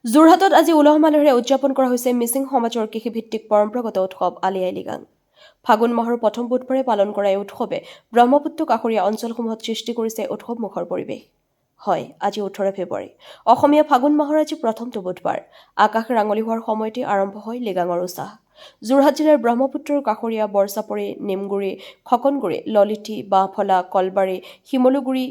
যোৰহাটত আজি উলহ মালহেৰে উদযাপন কৰা হৈছে মিচিং সমাজৰ কৃষিভিত্তিক পৰম্পৰাগত উৎসৱ আলি আই লৃগাং। ফাগুন মাহৰ প্ৰথম বুধবাৰে পালন কৰা এই উৎসৱে ব্ৰহ্মপুত্ৰ কাষৰীয়া অঞ্চলসমূহত সৃষ্টি কৰিছে উৎসৱমুখৰ পৰিৱেশ। হয়, আজি 18 ফেব্ৰুৱাৰী। অসমীয়া ফাগুন মাহৰ আজি প্ৰথমটো বুধবাৰ। আকাশ ৰাঙলী হোৱাৰ সময়তে আৰম্ভ হয় লৃগাঙৰ উৎসাহ। যোৰহাট জিলাৰ ব্ৰহ্মপুত্ৰৰ কাষৰীয়া বৰচাপৰি, নিমগুৰি, খকনগুৰি, ললিতি, বাঁহফলা, কলবাৰী, শিমলুগুৰি,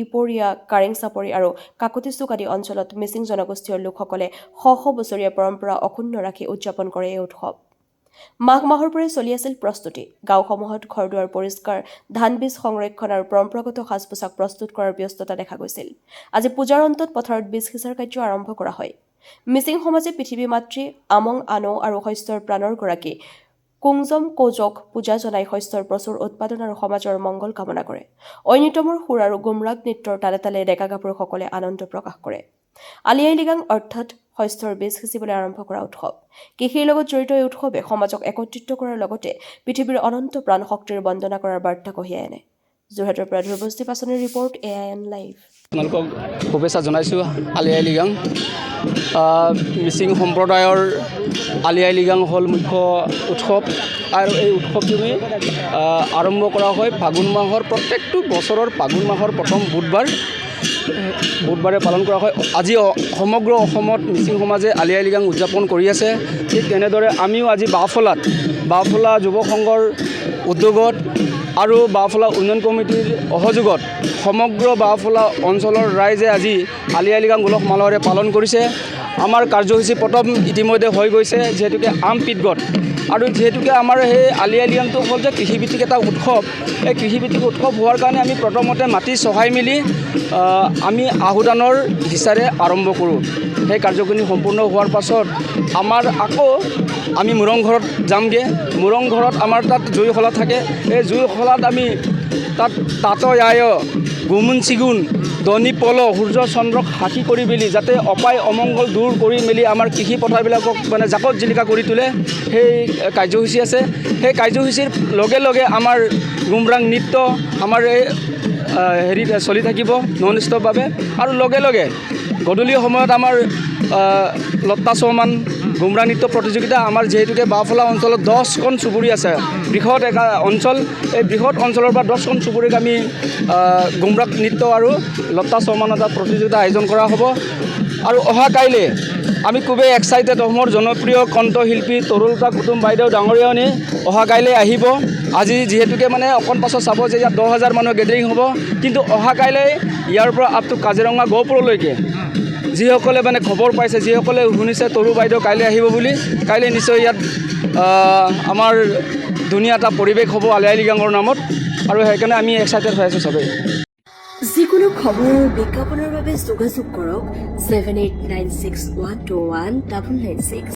ইপৰীয়া, কাৰেংচাপৰি আৰু কাকতিচুক আদি অঞ্চলত মিচিং জনগোষ্ঠীয় লোকসকলে শ বছৰীয়া পৰম্পৰা অক্ষুণ্ণ ৰাখি উদযাপন কৰে এই উৎসৱ। মাঘ মাহৰ পৰাই চলি আছিল প্ৰস্তুতি। গাঁওসমূহত ঘৰ-দুৱাৰ পৰিষ্কাৰ, ধান বীজ সংৰক্ষণ আৰু পৰম্পৰাগত সাজ পোছাক প্ৰস্তুত কৰাৰ ব্যস্ততা দেখা গৈছিল। আজি পূজাৰ অন্তত পথাৰত বীজ সিঁচাৰ কাৰ্য আৰম্ভ কৰা হয়। মিচিং সমাজে পৃথিৱী মাতৃ আমং আনৌ আৰু শস্যৰ প্ৰাণৰ গৰাকী কুংজম কৌজক পূজা জনাই শস্যৰ প্ৰচুৰ উৎপাদন আৰু সমাজৰ মংগল কামনা কৰে। ঐনিতমৰ সুৰ আৰু গুমৰাগ নৃত্যৰ তালে তালে ডেকা গাভৰুসকলে আনন্দ প্ৰকাশ কৰে। আলি আই লৃগাং অৰ্থাৎ শস্যৰ বীজ সিঁচিবলৈ আৰম্ভ কৰা উৎসৱ। কৃষিৰ লগত জড়িত এই উৎসৱে সমাজক একত্ৰিত কৰাৰ লগতে পৃথিৱীৰ অনন্ত প্ৰাণ শক্তিৰ বন্দনা কৰাৰ বাৰ্তা কঢ়িয়াই আনে। যোৰহাটৰ পৰা ধ্ৰুৱজ্যোতি পাচনিৰ ৰিপৰ্ট AIN লাইভ। আপোনালোকক শুভেচ্ছা জনাইছোঁ আলি আই লৃগাং। মিচিং সম্প্ৰদায়ৰ আলি আই লৃগাং হ'ল মুখ্য উৎসৱ আৰু এই উৎসৱটো আৰম্ভ কৰা হয় ফাগুন মাহৰ প্ৰত্যেকটো বছৰৰ ফাগুন মাহৰ প্ৰথম বুধবাৰে পালন কৰা হয়। আজি সমগ্ৰ অসমত মিচিং সমাজে আলি আই লৃগাং উদযাপন কৰি আছে। ঠিক তেনেদৰে আমিও আজি বাঁহফলা যুৱ সংঘৰ উদ্যোগত আৰু বাঁহফলা উন্নয়ন কমিটিৰ সহযোগত সমগ্ৰ বাঁহফলা অঞ্চলৰ ৰাইজে আজি আলি আই লৃগাং উলহ মালহেৰে পালন কৰিছে। আমাৰ কাৰ্যসূচী প্ৰথম ইতিমধ্যে হৈ গৈছে, যিহেতুকে আম পিতগত আৰু যিহেতুকে আমাৰ সেই আলি আই লৃগাংটো হ'ল যে কৃষিভিত্তিক এটা উৎসৱ। এই কৃষিভিত্তিক উৎসৱ হোৱাৰ কাৰণে আমি প্ৰথমতে মাটি চহাই মেলি আমি আহুদানৰ হিচাৰে আৰম্ভ কৰোঁ। সেই কাৰ্যখিনি সম্পূৰ্ণ হোৱাৰ পাছত আমি মুৰং ঘৰত যামগৈ। মুৰং ঘৰত আমাৰ তাত জুইশলা থাকে। এই জুইশলাত আমি তাঁতৰ গুমুন চিগুন দনি পল সূৰ্য চন্দ্ৰক সাক্ষী কৰি মেলি যাতে অপায় অমংগল দূৰ কৰি মেলি আমাৰ কৃষি পথাৰবিলাকক জাকত জিলিকা কৰি তোলে, সেই কাৰ্যসূচী আছে। সেই কাৰ্যসূচীৰ লগে লগে আমাৰ গুমৰাং নৃত্য আমাৰ এই চলি থাকিব নন ষ্টপভাৱে। আৰু লগে লগে গধূলি সময়ত আমাৰ লত্তা চৌমান গুমৰাং নৃত্য প্ৰতিযোগিতা। আমাৰ যিহেতুকে বাঁহফলা অঞ্চলত 10খন চুবুৰী আছে, বৃহৎ এটা অঞ্চল। এই বৃহৎ অঞ্চলৰ পৰা 10খন চুবুৰীক আমি গুমৰাং নৃত্য আৰু লত্তা চৌমান এটা প্ৰতিযোগিতা আয়োজন কৰা হ'ব। আৰু অহা কাইলৈ আমি খুবেই এক্সাইটেড অসমৰ জনপ্ৰিয় কণ্ঠশিল্পী তৰুলতা কুটুম বাইদেউ ডাঙৰীয়ানী অহা কাইলৈ আহিব। আজি যিহেতুকে অকণ পাছত চাব যে ইয়াত 10,000 মানুহ গেডাৰিং হ'ব, কিন্তু অহা কাইলৈ ইয়াৰ পৰা আপ টু কাজিৰঙা গহপুৰলৈকে যিসকলে খবৰ পাইছে, যিসকলে শুনিছে তৰু বাইদেউ কাইলৈ আহিব বুলি, কাইলৈ নিশ্চয় ইয়াত আমাৰ ধুনীয়া এটা পৰিৱেশ হ'ব আলি আই লৃগাঙৰ নামত। আৰু সেইকাৰণে আমি এক্সাইটেড হৈ আছোঁ চবেই। যিকোনো খবৰ বিজ্ঞাপনৰ বাবে যোগাযোগ কৰক 7896121996।